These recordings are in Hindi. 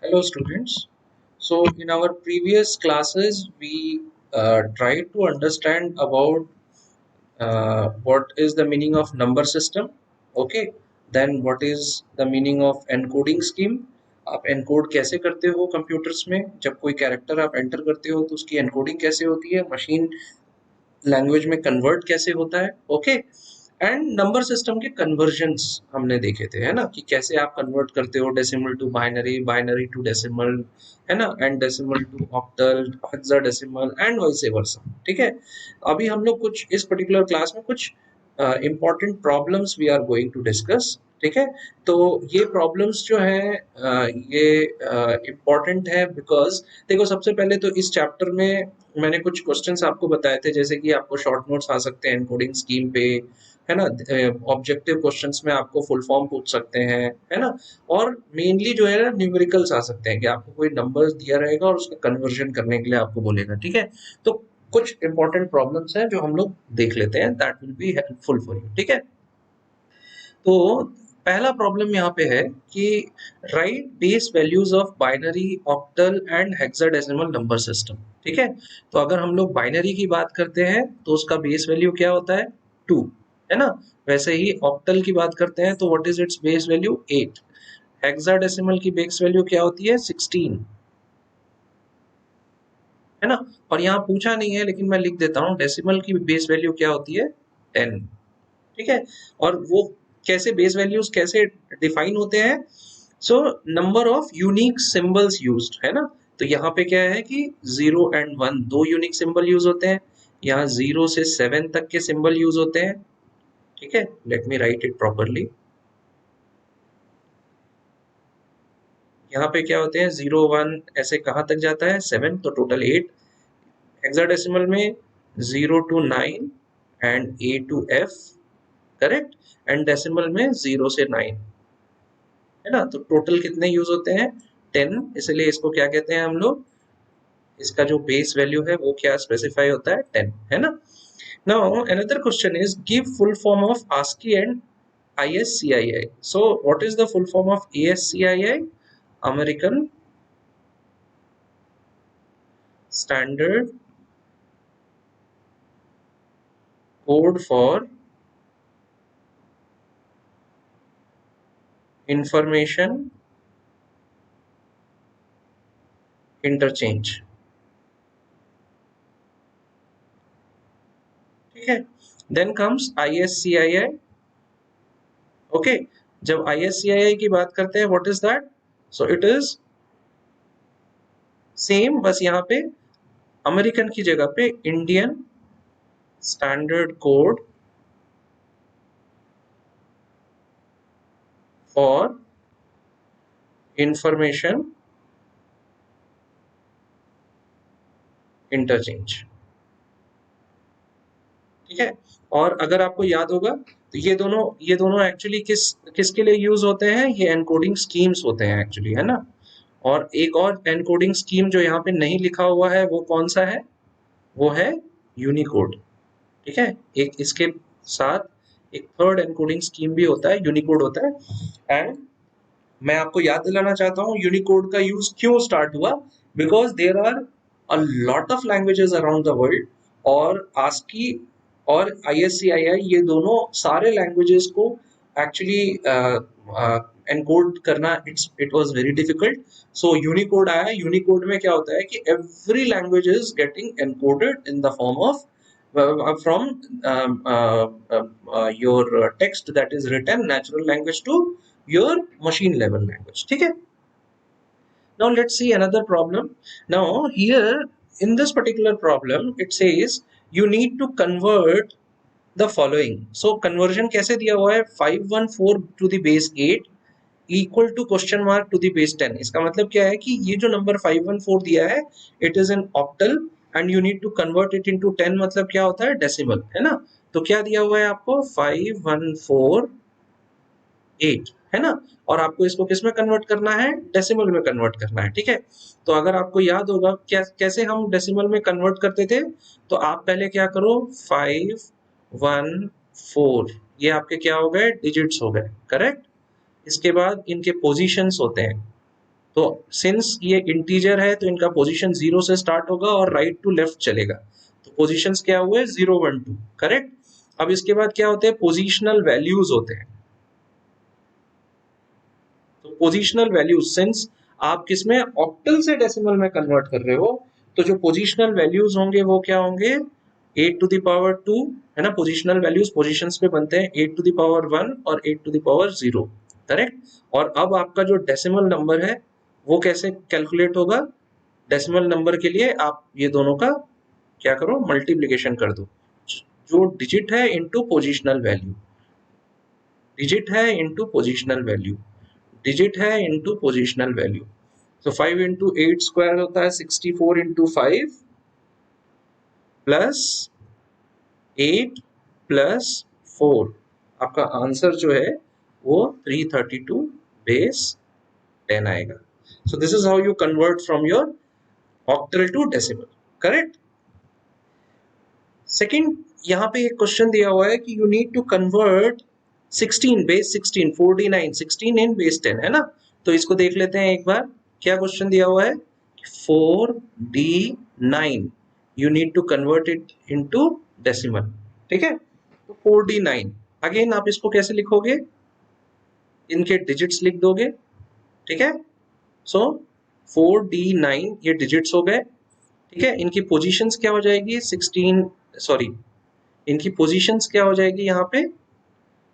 Hello students. So in our previous classes we tried to understand about what is the meaning of number system. Okay, then what is the meaning of encoding scheme. आप एनकोड कैसे करते हो कंप्यूटर्स में, जब कोई कैरेक्टर आप एंटर करते हो तो उसकी एनकोडिंग कैसे होती है, मशीन लैंग्वेज में कन्वर्ट कैसे होता है. ओके, एंड नंबर सिस्टम के कन्वर्जन्स हमने देखे थे, है ना, कि कैसे आप कन्वर्ट करते हो decimal to binary, binary to decimal, है ना, and decimal to octal, hexadecimal and vice versa. ठीक है, अभी हम लोग कुछ इस पर्टिकुलर क्लास में कुछ important problems we are going to discuss. ठीक है, तो ये प्रॉब्लम्स जो है ये इम्पॉर्टेंट है बिकॉज देखो, सबसे पहले तो इस चैप्टर में मैंने कुछ क्वेश्चंस आपको बताए थे, जैसे कि आपको शॉर्ट नोट्स आ सकते हैं एनकोडिंग स्कीम पे, है ना, ऑब्जेक्टिव क्वेश्चंस में आपको फुल फॉर्म पूछ सकते हैं, है ना, और मेनली जो है ना न्यूमेरिकल्स आ सकते हैं कि आपको कोई नंबर्स दिया रहेगा और उसका कन्वर्जन करने के लिए आपको बोलेगा. ठीक है, तो कुछ इंपॉर्टेंट प्रॉब्लम्स हैं जो हम लोग देख लेते हैं, that will be helpful for you. ठीक है, तो पहला प्रॉब्लम यहाँ पे है कि right base values of binary, octal and hexadecimal number system. ठीक है, तो अगर हम लोग बाइनरी की बात करते हैं तो उसका बेस वैल्यू क्या होता है, 2, है ना. वैसे ही ऑक्टल की बात करते हैं तो what is it's base value, 8. Hexadecimal की बेस वैल्यू क्या होती है, 16, है ना. और यहाँ पूछा नहीं है लेकिन मैं लिख देता हूँ, डेसिमल की बेस वैल्यू क्या होती है, 10. ठीक है, और वो कैसे बेस वैल्यूज कैसे डिफाइन होते हैं, so number of unique symbols used, है ना. तो यहाँ पे क्या है कि 0 एंड 1 दो यूनिक सिंबल यूज होते हैं, यहाँ 0 से 7 तक के सिंबल यूज होते हैं. ठीक है, let me right it properly. यहाँ पे क्या होते हैं, 0 1 ऐसे कहाँ तक जाता है, 7, तो टोटल 8. हेक्साडेसिमल में 0 to 9 and A to F, correct, and decimal में 0 से 9, है ना. तो टोटल कितने यूज होते हैं, 10, इसलिए इसको क्या कहते हैं हम लोग, इसका जो बेस वैल्यू है वो क्या स्पेसिफाई होता है, 10, है ना. Now another question is give full form of ASCII and ISCII. So what is the full form of ASCII? American Standard Code for Information Interchange. ठीक है, देन कम्स ISCII. ओके, जब ISCII की बात करते हैं, what is that, so it is same, बस यहाँ पे अमेरिकन की जगह पे Indian standard code for information interchange. ठीक है, और अगर आपको याद होगा तो ये दोनों एक्चुअली किसके लिए यूज होते हैं, ये एनकोडिंग स्कीम्स होते हैं एक्चुअली, है ना. और एक और एनकोडिंग स्कीम जो यहाँ पे नहीं लिखा हुआ है वो कौन सा है, वो है यूनिकोड. ठीक है, एक इसके साथ एक थर्ड एनकोडिंग स्कीम भी होता है, यूनिकोड होता है. एंड मैं आपको याद दिलाना चाहता हूँ यूनिकोड का यूज क्यों स्टार्ट हुआ, because there are a lot of languages around the world, और आस्की और ISCII ये दोनों सारे लैंग्वेजेस को एक्चुअली एनकोड करना it was very difficult. So Unicode आया. यूनिकोड में क्या होता है कि every language is getting encoded in the form of from your text that is written natural language to your machine level language. ठीक है, now let's see another problem. Now here in this particular problem it says you need to convert the following. So conversion कैसे दिया हुआ है, 514 to the base 8 equal to question mark to the base 10. इसका मतलब क्या है कि ये जो नंबर 514 दिया है it is an octal and you need to convert it into 10, मतलब क्या होता है, डेसिमल, है ना. तो क्या दिया हुआ है आपको, 5148, है ना, और आपको इसको किस में कन्वर्ट करना है, डेसिमल में कन्वर्ट करना है. ठीक है, तो अगर आपको याद होगा क्या कैसे हम डेसिमल में कन्वर्ट करते थे, तो आप पहले क्या करो, 514 ये आपके क्या हो गए, डिजिट्स हो गए, करेक्ट. इसके बाद इनके पोजीशंस होते हैं, तो सिंस ये इंटीजर है तो इनका पोजीशन 0 से स्टार्ट होगा और राइट टू लेफ्ट चलेगा, तो पोजीशंस क्या हुए 0 1 2, करेक्ट। अब इसके बाद क्या होते हैं, पोजीशनल वैल्यूज होते हैं। तो पोजीशनल वैल्यूज, सिंस आप किसमें ऑक्टल से डेसिमल में कन्वर्ट कर रहे हो, तो जो पोजीशनल वैल्यूज होंगे वो क्या होंगे, 8 टू द पावर 2, है ना। पोजीशनल वैल्यूज पोजीशंस पे बनते हैं 8 टू द पावर 1 और 8 टू द पावर 0, करेक्ट। और अब आपका जो डेसिमल नंबर है वो कैसे कैलकुलेट होगा, डेसिमल नंबर के लिए आप ये दोनों का क्या करो, मल्टीप्लिकेशन कर दो, जो डिजिट है इनटू पोजीशनल वैल्यू, डिजिट है इनटू पोजीशनल वैल्यू, डिजिट है इनटू पोजीशनल वैल्यू। तो 5 इंटू 8 स्क्वायर होता है 64 इंटू 5 प्लस 8 प्लस 4, आपका आंसर जो है वो 332 बेस 10 आएगा। So this is how you convert from your octal to decimal, correct. Second, यहाँ पे एक क्वेश्चन दिया हुआ है कि you need to convert 16 base 16 49 16 in base 10, है ना। तो इसको देख लेते हैं एक बार, क्या क्वेश्चन दिया हुआ है, 4D9 you need to convert it into decimal, ठीक है। तो 4D9 अगेन आप इसको कैसे लिखोगे, इनके डिजिट्स लिख दोगे, ठीक है। सो 4D9 ये डिजिट्स हो गए, ठीक है। इनकी पोजीशंस क्या हो जाएगी 16, सॉरी इनकी पोजीशंस क्या हो जाएगी, यहाँ पे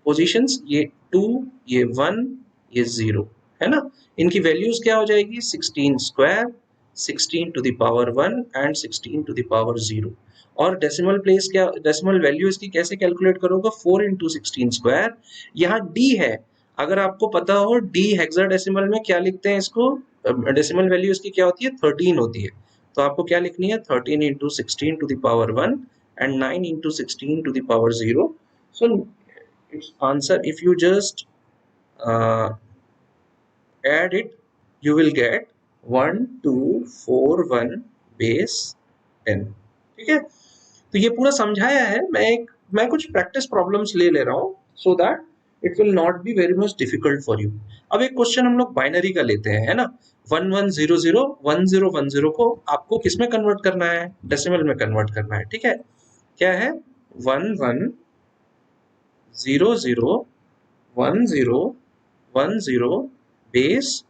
पोजीशंस ये 2 ये 1 ये 0, है ना। इनकी वैल्यूज क्या हो जाएगी 16 square 16 to the power 1 and 16 to the power 0। और डेसिमल प्लेस क्या, डेसिमल वैल्यू इसकी कैसे कैलकुलेट करोगे, 4 इंटू 16 स्क्वायर। यहाँ डी है, अगर आपको पता हो डी हेक्साडेसिमल में क्या लिखते हैं इसको, डेसिमल वैल्यू इसकी क्या होती है 13 होती है, तो आपको क्या लिखनी है 13 into 16 to the power 1 and 9 into 16 to the power 0. So its answer, if you just add it, you will get 1241 base 10, ठीक है। तो ये पूरा समझाया है, मैं कुछ प्रैक्टिस प्रॉब्लम्स ले ले रहा हूँ so that it will not be very much difficult for you. अब एक क्वेश्चन हम लोग बाइनरी का लेते हैं, है ना। 1100 1010 को आपको किसमें कन्वर्ट करना है, डेसिमल में कन्वर्ट करना है, ठीक है। क्या है 1100 1010 बेस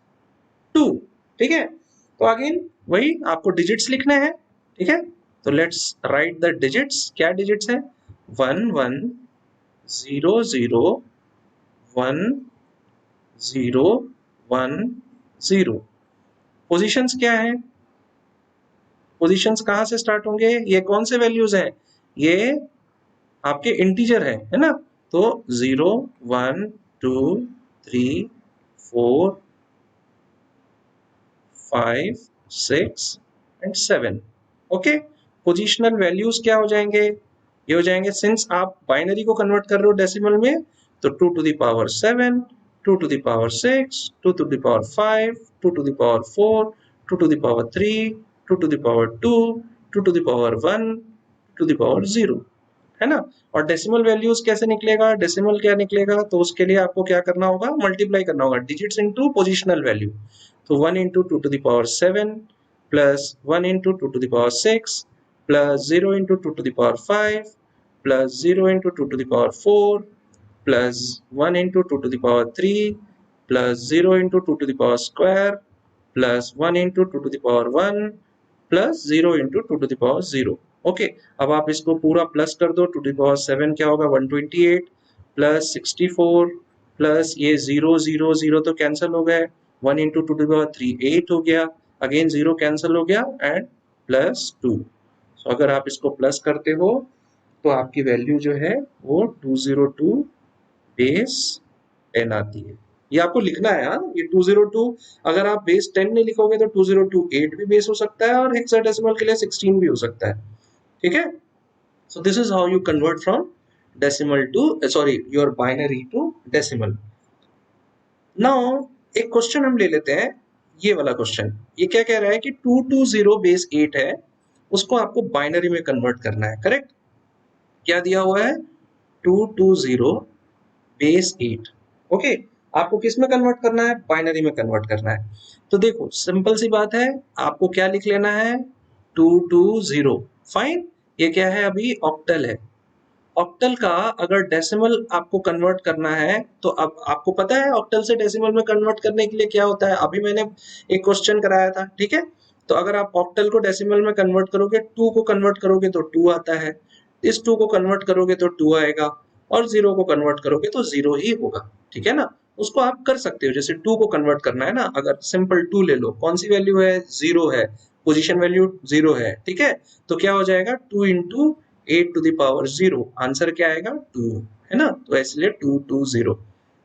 2, ठीक है। तो अगेन वही आपको डिजिट्स लिखने हैं, ठीक है। तो लेट्स राइट द डिजिट्स, क्या डिजिट्स है 1100 1010। पोजीशंस क्या है, पोजीशंस कहाँ से स्टार्ट होंगे, ये कौन से वैल्यूज हैं, ये आपके इंटीजर है ना। तो 0 1 2 3 4 5 6 एंड 7, ओके। पोजीशनल वैल्यूज क्या हो जाएंगे, ये हो जाएंगे, सिंस आप बाइनरी को कन्वर्ट कर रहे हो डेसिमल में, तो 2 to the power 7 2 to the power 6 2 to the power 5 2 to the power 4 2 to the power 3 2 to the power 2 2 to the power 1 to the power 0, है ना। और डेसिमल वैल्यूज कैसे निकलेगा, डेसिमल क्या निकलेगा, तो उसके लिए आपको क्या करना होगा, मल्टीप्लाई करना होगा डिजिट्स इनटू पोजीशनल वैल्यू। तो 1 into 2 to the power 7 plus 1 into 2 to the power 6 plus 0 into 2 to the power 5 plus 0 into 2 to the power 4 plus 1 into 2 to the power 3 plus 0 into 2 to the power square plus 1 into 2 to the power 1 plus 0 into 2 to the power 0, okay. अब आप इसको पूरा प्लस कर दो, 2 टू द पावर 7 क्या होगा 128 प्लस 64 प्लस ये 0 0 0 तो कैंसिल हो गए, 1 इंटू 2 टू द पावर 3 8 हो गया, अगेन 0 कैंसिल हो गया एंड प्लस 2। सो अगर आप इसको प्लस करते हो तो आपकी वैल्यू जो है वो 202 बेस 10 आती है। ये आपको लिखना है, हाँ, ये 202, अगर आप बेस 10 नहीं लिखोगे तो 2028 भी बेस हो सकता है और हेक्साडेसिमल के लिए 16 भी हो सकता है, ठीक है। So this is how you convert from decimal to your binary to decimal. Now एक क्वेश्चन हम ले लेते हैं, ये वाला क्वेश्चन, ये क्या कह रहा है कि 220 बेस 8 है, उसको आपको बाइनरी में कन्वर्ट करना है, करेक्ट। क्या दिया हुआ है 220 बेस 8, ओके। आपको किस में कन्वर्ट करना है? बाइनरी में कन्वर्ट करना है। तो देखो सिंपल सी बात है, आपको क्या लिख लेना है? 220। फाइन। ये क्या है? अभी ऑक्टल है। ऑक्टल का अगर डेसिमल आपको कन्वर्ट करना है तो अब आपको पता है ऑक्टल से डेसिमल में कन्वर्ट करने के लिए क्या होता है? अभी मैंने एक क्वेश्चन कराया था, ठीक है। तो अगर आप ऑक्टल को डेसिमल में कन्वर्ट करोगे, 2 को कन्वर्ट करोगे तो 2 आता है, इस 2 को कन्वर्ट करोगे तो 2 आएगा, और 0 को कन्वर्ट करोगे तो 0 ही होगा, ठीक है ना। उसको आप कर सकते हो, जैसे 2 को कन्वर्ट करना है ना, अगर सिंपल 2 ले लो, कौन सी वैल्यू है? 0 है, पोजीशन वैल्यू 0 है, ठीक है। तो क्या हो जाएगा? 2 into 8 to the power 0, answer क्या आएगा? 2, है ना। तो इसलिए 220।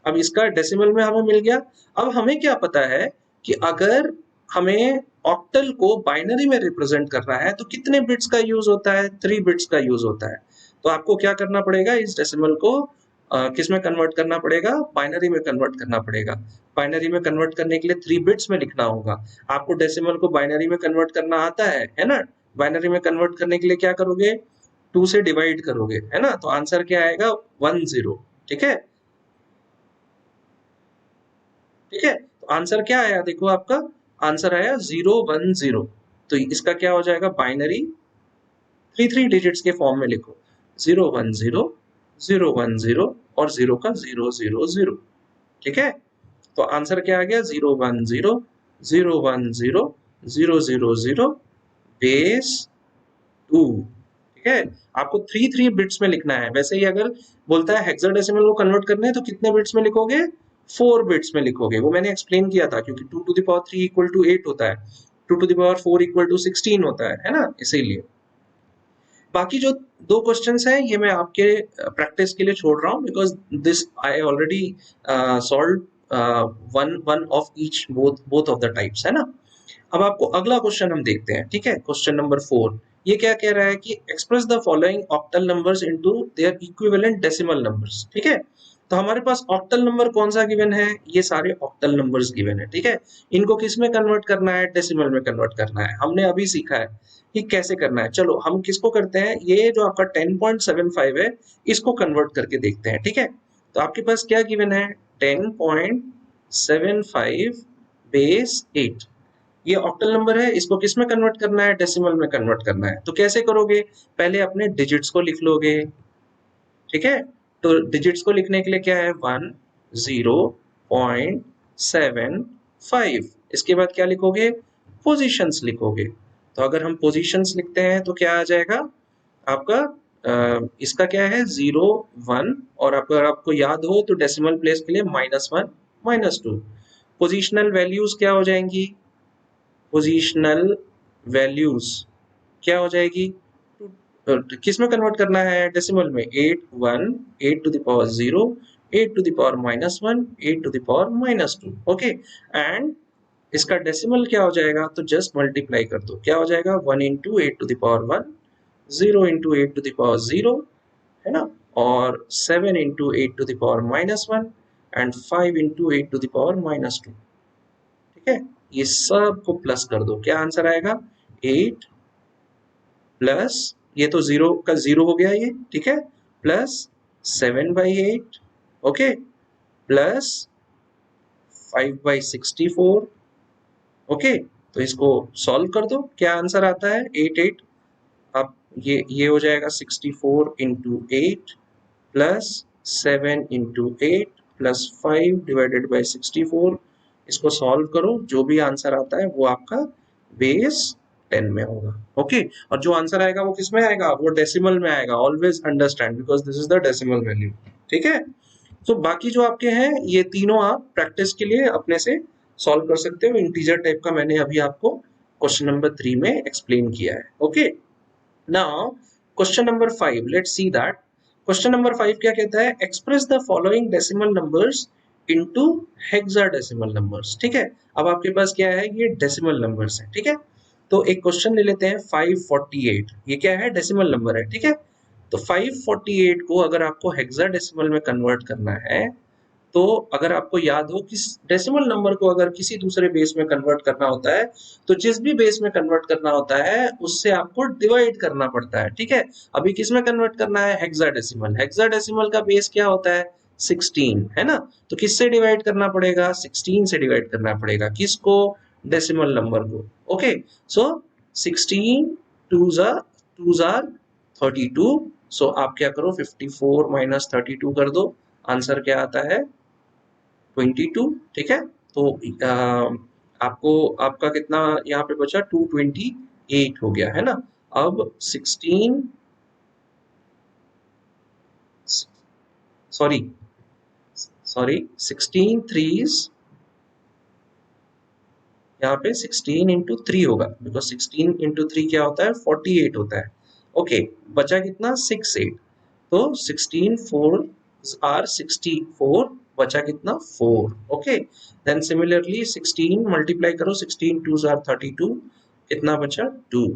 अब इसका डेसिमल में हमें मिल गया। अब हमें क्या पता है कि अगर हमें ऑक्टल को बाइनरी में रिप्रेजेंट करना है तो कितने बिट्स का यूज होता है? 3 बिट्स का यूज होता है। तो आपको क्या करना पड़ेगा? इस डेसिमल को किस में कन्वर्ट करना पड़ेगा? बाइनरी में कन्वर्ट करना पड़ेगा। बाइनरी में कन्वर्ट करने के लिए 3 बिट्स में लिखना होगा। आपको डेसिमल को बाइनरी में कन्वर्ट करना आता है ना। बाइनरी में कन्वर्ट करने के लिए क्या करोगे? 2 से डिवाइड करोगे, है ना। तो आंसर क्या आएगा? 10। ठीक है, ठीक है। तो आंसर क्या आया? देखो आपका आंसर आया 010। तो इसका क्या हो जाएगा? बाइनरी 3 डिजिट्स के फॉर्म में लिखो, 010, 010 और 0 का 000। ठीक है। तो आंसर क्या आ गया? 010, 010, 000 बेस 2। ठीक है। आपको 3 बिट्स में लिखना है। वैसे ही अगर बोलता है हेक्साडेसिमल को कन्वर्ट करना है तो कितने बिट्स में लिखोगे? 4 बिट्स में लिखोगे। वो मैंने एक्सप्लेन किया था, क्योंकि 2 to the power 3 equal to 8 होता है, 2 to the power 4 equal to 16 होता है ना, इसीलिए। बाकी जो 2 क्वेश्चंस हैं ये मैं आपके प्रैक्टिस के लिए छोड़ रहा हूँ, because this I already solve one one of each, both of the types, है ना। अब आपको अगला क्वेश्चन हम देखते हैं, ठीक है। क्वेश्चन नंबर 4 ये क्या कह रहा है कि express the following octal numbers into their equivalent decimal numbers. ठीक है। तो हमारे पास ऑक्टल नंबर कौन सा गिवन है? ये सारे ऑक्टल नंबर्स गिवन है, ठीक है। इनको किस में कन्वर्ट करना है? डेसिमल में कन्वर्ट करना है। हमने अभी सीखा है कि कैसे करना है। चलो हम किसको करते हैं, ये जो आपका 10.75 है इसको कन्वर्ट करके देखते हैं, ठीक है। तो आपके पास क्या गिवन है? 10.75 बेस 8। ये ऑक्टल नंबर है, इसको किस में कन्वर्ट करना है? डेसिमल में कन्वर्ट करना है। तो कैसे करोगे? पहले अपने डिजिट्स को लिख लोगे, ठीक है। तो डिजिट्स को लिखने के लिए क्या है? 10.75। इसके बाद क्या लिखोगे? पोजीशंस लिखोगे। तो अगर हम पोजीशंस लिखते हैं तो क्या आ जाएगा आपका? इसका क्या है? 0 1, और अगर आपको याद हो तो डेसिमल प्लेस के लिए -1 -2। पोजिशनल वैल्यूज क्या हो जाएंगी? पोजिशनल वैल्यूज क्या हो जाएगी? किस में कन्वर्ट करना है? डेसिमल में। 8 1, 8 to the power 0, 8 to the power -1, 8 to the power -2। Okay. And इसका डेसिमल क्या हो जाएगा? तो जस्ट मल्टीप्लाई कर दो। क्या हो जाएगा? 1 into 8 to the power 1, 0 into 8 to the power 0, है ना। और 7 into 8 to the power -1 and 5 into 8 to the power -2। ठीक है। ये सब को प्लस कर दो। क्या आंसर आएगा? 8 प्लस, ये तो 0 का 0 हो गया ये, ठीक है, प्लस 7/8, ओके, प्लस 5/64। ओके। तो इसको सॉल्व कर दो। क्या आंसर आता है? 8 अब ये हो जाएगा 64 into 8 plus 7 into 8 plus 5 divided by 64। इसको सॉल्व करो, जो भी आंसर आता है वो आपका बेस 10 में होगा। ओके। और जो आंसर आएगा वो किस में आएगा? वो डेसिमल में आएगा। Always understand, because this is the decimal value. ठीक है। तो बाकी जो आपके हैं ये तीनों आप प्रैक्टिस के लिए अपने से सॉल्व कर सकते हो। इंटीजर टाइप का मैंने अभी आपको क्वेश्चन नंबर 3 में एक्सप्लेन किया है। Okay. Now question number 5, let's see that. Question number 5 क्या कहता है? Express the following decimal numbers into hexadecimal numbers. ठीक है। अब आपके पास क्या है? ये डेसिमल नंबर्स है, ठीक है। तो एक क्वेश्चन ले लेते हैं, 548। ये क्या है? डेसिमल नंबर है, ठीक है। तो 548 को अगर आपको हेक्साडेसिमल में कन्वर्ट करना है, तो अगर आपको याद हो कि डेसिमल नंबर को अगर किसी दूसरे बेस में कन्वर्ट करना होता है तो जिस भी बेस में कन्वर्ट करना होता है उससे आपको डिवाइड करना पड़ता है, ठीक है। अभी किस में कन्वर्ट करना है? हेक्साडेसिमल। हेक्साडेसिमल का बेस क्या होता है? 16 है ना। तो किससे डिवाइड करना पड़ेगा? 16 से डिवाइड करना पड़ेगा। किसको? डेसिमल नंबर को। Okay, so 16 2s are 32। So आप क्या करो, 54 माइनस 32 कर दो, आंसर क्या आता है? 22। ठीक है, तो आपको आपका कितना यहाँ पे बचा? 228 हो गया है ना। अब 16 सॉरी सॉरी 16 थ्रीज, यहाँ पे 16 इंटू 3 होगा, बिकॉज 16 इंटू 3 क्या होता है? 48 होता है। ओके, बचा कितना? 68। तो 16 फोर आर 64, बचा कितना? 4। ओके, देन सिमिलरली 16 मल्टीप्लाई करो, 16 2s आर 32, कितना बचा? 2।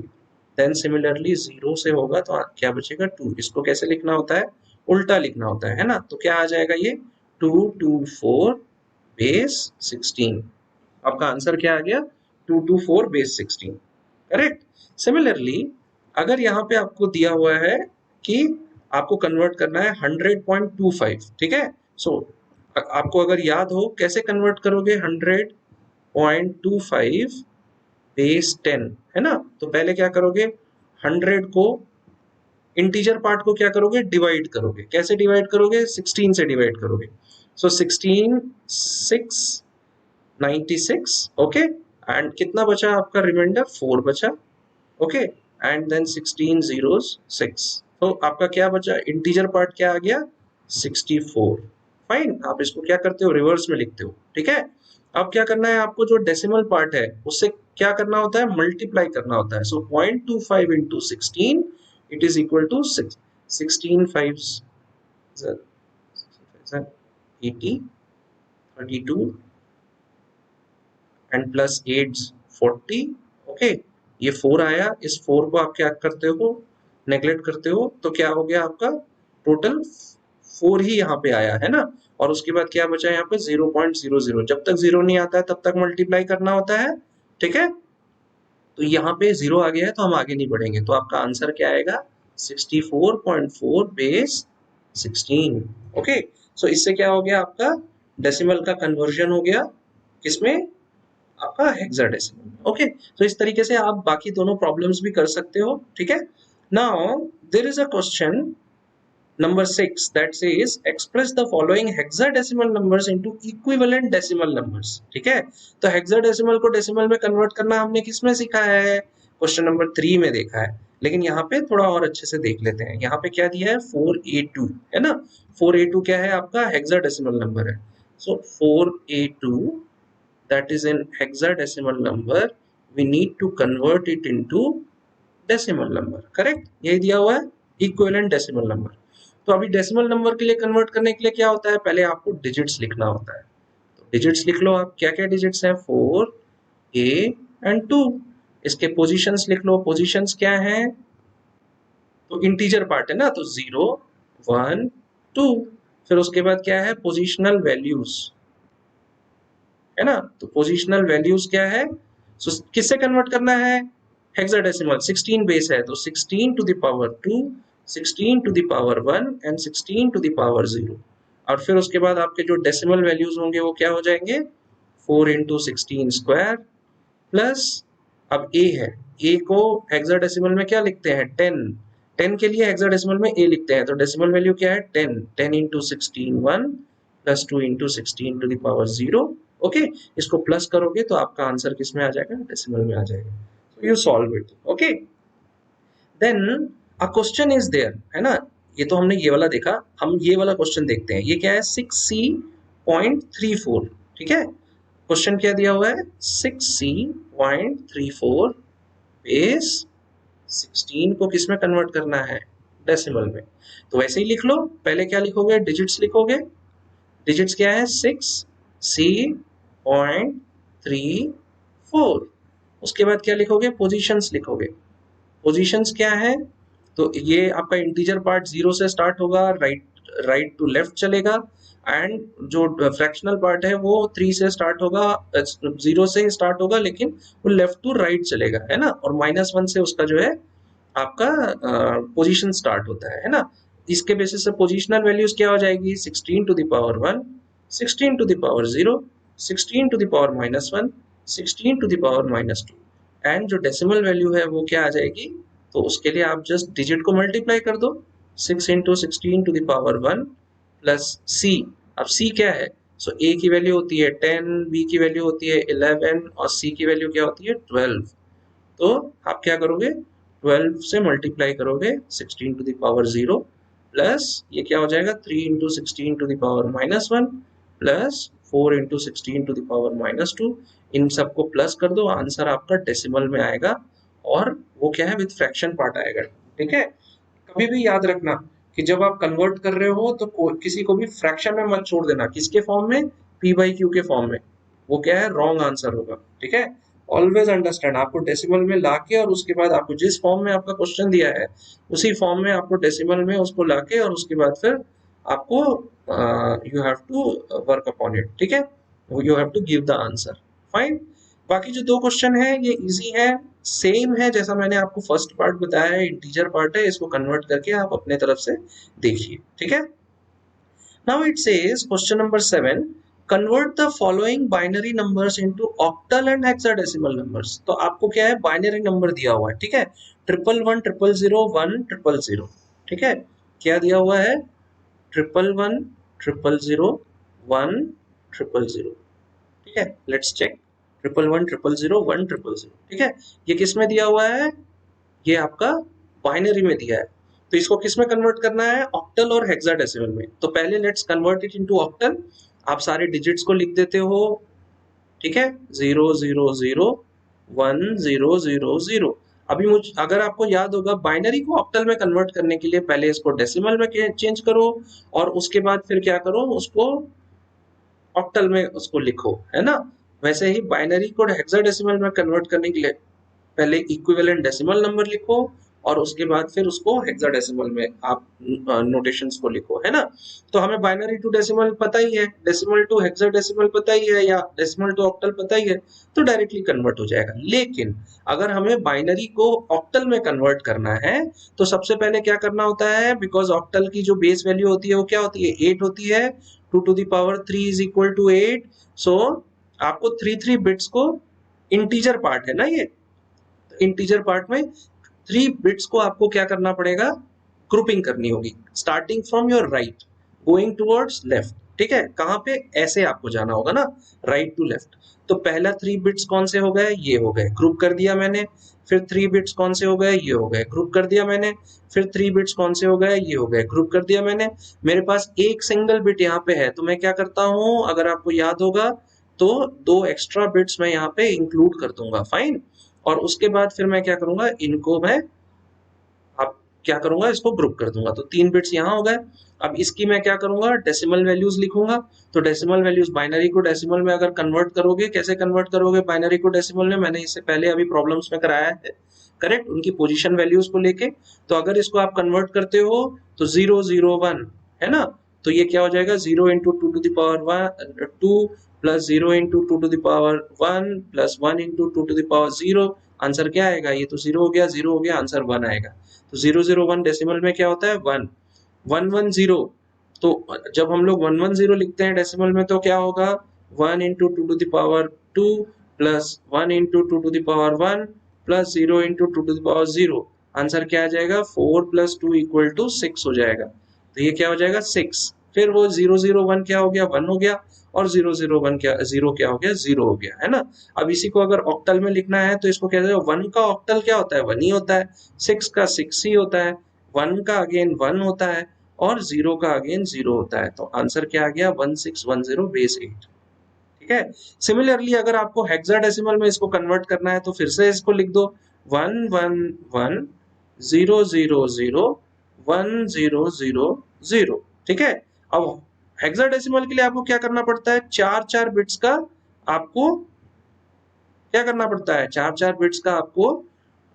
देन सिमिलरली 0 से होगा तो क्या बचेगा? 2। इसको कैसे लिखना होता है? उल्टा लिखना होता है ना। तो क्या आ जाएगा ये? 224 बेस 16। आपका आंसर क्या आ गया? 224 बेस 16। करेक्ट। सिमिलरली अगर यहाँ पे आपको दिया हुआ है कि आपको कन्वर्ट करना है 100.25, ठीक है। सो आपको अगर याद हो कैसे कन्वर्ट करोगे 100.25 बेस 10, है ना। तो पहले क्या करोगे? 100 को इंटीजर पार्ट को क्या करोगे? डिवाइड करोगे। कैसे डिवाइड करोगे? 16 से डिवाइड करोगे। सो 16 6 96। ओके, एंड कितना बचा आपका रिमाइंडर? 4 बचा। Okay, and then 16 zeros 6। तो आपका क्या बचा? इंटीजर पार्ट क्या आ गया? 64। फाइन, आप इसको क्या करते हो? रिवर्स में लिखते हो। ठीक है, अब क्या करना है आपको? जो डेसिमल पार्ट है उससे क्या करना होता है? मल्टीप्लाई करना होता है। So 0.25 into 16, it is equal to 6। 16 5 80, 32 and plus 8 40। Okay, ये 4 आया, इस 4 को आप क्या करते हो? नेग्लेक्ट करते हो, तो क्या हो गया आपका? टोटल 4 ही यहाँ पे आया है ना। और उसके बाद क्या बचा यहाँ पे? 0.00। जब तक 0 नहीं आता है तब तक मल्टीप्लाई करना होता है। ठीक है, तो यहाँ पे 0 आ गया है तो हम आगे नहीं बढ़ेंगे। तो आपका आंसर क्या आएगा? 64.4 बेस 16। ओके, सो इससे क्या हो गया? आपका डेसिमल का कन्वर्जन हो गया किसमें? आपका हेक्साडेसिमल। ओके, तो इस तरीके से आप बाकी दोनों प्रॉब्लम्स भी कर सकते हो। ठीक है, now there is a question number 6 that says express the following hexadecimal numbers into equivalent decimal numbers। ठीक है, तो हेक्साडेसिमल को डेसिमल में कन्वर्ट करना हमने किस में सीखा है? क्वेश्चन नंबर 3 में देखा है, लेकिन यहाँ पे थोड़ा और अच्छे से देख लेते हैं। यहाँ पे क्या दिया है? 4a2 है ना। 4a2 क्या है? आपका हेक्साडेसिमल नंबर है। सो 4a2, that is an hexadecimal number, we need to convert it into decimal number। Correct, यही दिया हुआ है, इक्विवेलेंट डेसिमल नंबर। तो अभी डेसिमल नंबर के लिए कन्वर्ट करने के लिए क्या होता है? पहले आपको डिजिट्स लिखना होता है। तो डिजिट्स लिख लो आप। क्या क्या डिजिट्स हैं? 4 a एंड 2। इसके पोजीशंस लिख लो। पोजीशंस क्या है? तो इंटीजर पार्ट है ना, तो 0 1 2। फिर उसके बाद क्या है? पोजिशनल वैल्यूज है ना। तो पोजिशनल वैल्यूज क्या है? so, किससे कन्वर्ट करना है? हेक्साडेसिमल 16 बेस है, तो 16 to the power 2, 16 to the power 1 and 16 to the power 0। और फिर उसके बाद आपके जो डेसिमल वैल्यूज होंगे वो क्या हो जाएंगे? 4 इंटू 16 स्क्वायर प्लस, अब ए है, ए को हेक्साडेसिमल में क्या लिखते हैं? 10। 10 के लिए हेक्साडेसिमल में ए लिखते हैं, तो डेसिमल वैल्यू क्या है? 10। 10 into 16 1 plus 2 into 16 to the power 0। Okay, इसको प्लस करोगे तो आपका आंसर किस में आ जाएगा? डेसिमल में आ जाएगा। so you solve it। Okay, then a question is there, है ना। ये तो हमने ये वाला देखा, हम ये वाला क्वेश्चन देखते हैं। ये क्या है? 6c.34। ठीक है, क्वेश्चन क्या दिया हुआ है? 6c.34 बेस 16 को किस में कन्वर्ट करना है? डेसिमल में। तो वैसे ही लिख लो। पहले क्या लिखोगे? डिजिट्स लिखोगे। डिजिट्स क्या है? 6c.34। उसके बाद क्या लिखोगे? पोजीशंस लिखोगे। पोजीशंस क्या है? तो ये आपका इंटीजर पार्ट 0 से स्टार्ट होगा, राइट टू लेफ्ट चलेगा, एंड जो फ्रैक्शनल पार्ट है वो 3 से स्टार्ट होगा, 0 से स्टार्ट होगा लेकिन वो लेफ्ट टू राइट चलेगा, है ना। और -1 से उसका जो है आपका पोजीशन स्टार्ट होता है ना। इसके बेसिस से पोजिशनल वैल्यूज क्या हो जाएगी, 16 to the power 1, 16 to the power 0, 16 to the power -1, 16 to the power -2, and जो डेसिमल वैल्यू है वो क्या आ जाएगी, तो उसके लिए आप जस्ट डिजिट को मल्टीप्लाई कर दो, 6 into 16 to the power 1 plus C. अब सी क्या है, सो ए की वैल्यू होती है 10, बी की वैल्यू होती है 11 और सी की वैल्यू क्या होती है 12। तो आप क्या करोगे, 12 से मल्टीप्लाई करोगे 16 टू द पावर 0 प्लस ये क्या हो जाएगा 3 into 16 to the power -1 plus 4 into 16 to the power -2। इन सबको प्लस कर दो, आंसर आपका डेसिमल में आएगा और वो क्या है विद फ्रैक्शन पार्ट आएगा। ठीक है, कभी भी याद रखना कि जब आप कन्वर्ट कर रहे हो तो किसी को भी फ्रैक्शन में मत छोड़ देना, किसके फॉर्म में, पी बाई क्यू के फॉर्म में, वो क्या है रॉन्ग आंसर होगा। ठीक है, ऑलवेज अंडरस्टैंड, आपको डेसिमल में लाके और उसके बाद आपको जिस फॉर्म में आपका क्वेश्चन दिया है उसी फॉर्म में आपको डेसिमल में उसको लाके और उसके बाद फिर आपको you have to work upon it. ठीक है, you have to give the answer. Fine, बाकी जो दो क्वेश्चन है ये इजी है, सेम है जैसा मैंने आपको फर्स्ट पार्ट बताया है, इंटीजर पार्ट है, इसको कन्वर्ट करके आप अपने तरफ से देखिए। ठीक है, now it says question number 7, convert the following binary numbers into octal and hexadecimal numbers. तो आपको क्या है बाइनरी नंबर दिया हुआ है। ठीक है, 111 000 100। ठीक है, क्या दिया हुआ है 111 000 100। ठीक है, लेट्स चेक 111 000 100। ठीक है, ये किस में दिया हुआ है, ये आपका बाइनरी में दिया है, तो इसको किस में कन्वर्ट करना है, ऑक्टल और हेक्साडेसिमल में। तो पहले let's convert it into octal. आप सारे डिजिट्स को लिख देते हो। ठीक है, 0001000। अभी मुझे अगर आपको याद होगा बाइनरी को ऑक्टल में कन्वर्ट करने के लिए पहले इसको डेसिमल में चेंज करो और उसके बाद फिर क्या करो, उसको ऑक्टल में उसको लिखो, है ना। वैसे ही बाइनरी को हेक्साडेसिमल में कन्वर्ट करने के लिए पहले इक्विवेलेंट डेसिमल नंबर लिखो और उसके बाद फिर उसको हेक्साडेसिमल में आप नोटेशंस को लिखो, है ना। तो हमें बाइनरी टू डेसिमल पता ही है, डेसिमल टू हेक्साडेसिमल पता ही है, या डेसिमल टू ऑक्टल पता ही है, तो डायरेक्टली कन्वर्ट हो जाएगा। लेकिन अगर हमें बाइनरी को ऑक्टल में कन्वर्ट करना है तो सबसे पहले क्या करना होता है, बिकॉज ऑक्टल की जो बेस वैल्यू होती है वो क्या होती है 8 होती है, 2 to the power 3 is equal to 8। So आपको 3 बिट्स को, इंटीजर पार्ट है ना ये, इंटीजर पार्ट में 3 बिट्स को आपको क्या करना पड़ेगा, ग्रुपिंग करनी होगी, starting from your right going towards left. ठीक है, कहां पे, ऐसे आपको जाना होगा ना, राइट टू लेफ्ट। तो पहला 3 बिट्स कौन से हो गए, ये हो गए, ग्रुप कर दिया मैंने। फिर 3 बिट्स कौन से हो गए, ये हो गए, ग्रुप कर दिया मैंने। फिर 3 बिट्स कौन से हो गए, ये हो गए, ग्रुप कर दिया मैंने। मेरे पास एक सिंगल बिट यहाँ पे है, तो मैं क्या करता हूं, अगर आपको याद होगा तो 2 एक्स्ट्रा बिट्स मैं यहाँ पे इंक्लूड कर दूंगा। फाइन, और उसके बाद फिर मैं क्या करूंगा, इनको मैं अब क्या करूंगा, इसको ग्रुप कर दूंगा। तो 3 बिट्स यहाँ हो गए। अब इसकी मैं क्या करूंगा, डेसिमल वैल्यूज लिखूंगा। तो डेसिमल वैल्यूज, बाइनरी को डेसिमल में अगर कन्वर्ट करोगे, कैसे कन्वर्ट करोगे बाइनरी को डेसिमल में, मैंने इससे पहले अभी प्रॉब्लम्स में कराया है, करेक्ट, उनकी पोजीशन वैल्यूज को लेके। तो अगर इसको आप कन्वर्ट करते हो तो 001 है ना, तो ये क्या हो जाएगा 0 into 2 to the power 2 plus 0 into 2 to the power 1 plus 1 into 2 to the power 0। Answer क्या आएगा, ये तो 0 हो गया, 0 हो गया, आंसर 1 आएगा। तो 001 डेसिमल में क्या होता है 1, 110। तो जब हम लोग 110 लिखते हैं डेसिमल में तो क्या होगा 1 into 2 to the power 2 plus 1 into 2 to the power 1 plus 0 into 2 to the power 0। Answer क्या आ जाएगा 4 प्लस 2 इक्वल टू 6 हो जाएगा। तो ये क्या हो जाएगा 6। फिर वो 001 क्या हो गया 1 हो गया, और 001 क्या 0 क्या हो गया 0 हो गया, है ना। अब इसी को अगर ऑक्टल में लिखना है तो इसको क्या है, 1 का ऑक्टल क्या होता है 1 ही होता है, 6 का 6 ही होता है, 1 का अगेन 1 होता है और 0 का अगेन 0 होता है। तो आंसर क्या आ गया 1610 बेस 8। ठीक है, सिमिलरली अगर आपको हेक्साडेसिमल में इसको कन्वर्ट करना है तो फिर से इसको लिख दो 111 000 1000। ठीक है, अब हेक्साडेसिमल के लिए आपको क्या करना पड़ता है, 4 बिट्स का आपको क्या करना पड़ता है, 4 बिट्स का आपको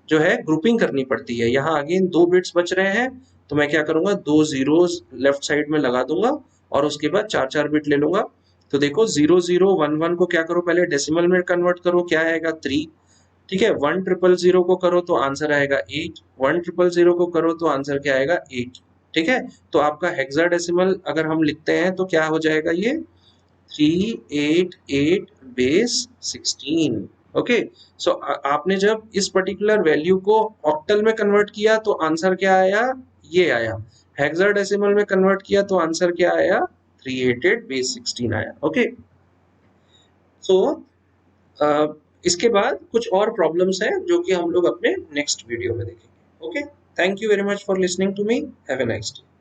जो है ग्रुपिंग करनी पड़ती है। यहाँ अगेन 2 बिट्स बच रहे हैं, तो मैं क्या करूंगा 2 जीरोस लेफ्ट साइड में लगा दूंगा और उसके बाद 4 बिट ले लूंगा। तो देखो 0011 को क्या करो, पहले डेसिमल में कन्वर्ट करो, क्या आएगा 3। ठीक है, 1000 को करो तो आंसर आएगा 8, 1000 को करो तो आंसर क्या आएगा 8। ठीक है। तो आपका हेक्साडेसिमल अगर हम लिखते हैं तो क्या हो जाएगा ये 388 बेस 16। ओके। सो आपने जब इस पर्टिकुलर वैल्यू को ऑक्टल में कन्वर्ट किया तो आंसर क्या आया, ये आया। हेक्साडेसिमल में कन्वर्ट किया तो आंसर क्या आया, 388 बेस 16 आया। ओके। सो इसके बाद कुछ और प्रॉब्लम्स हैं जो कि हम लोग अपने नेक्स्ट वीडियो में देखेंगे। Okay. Thank you very much for listening to me. Have a nice day.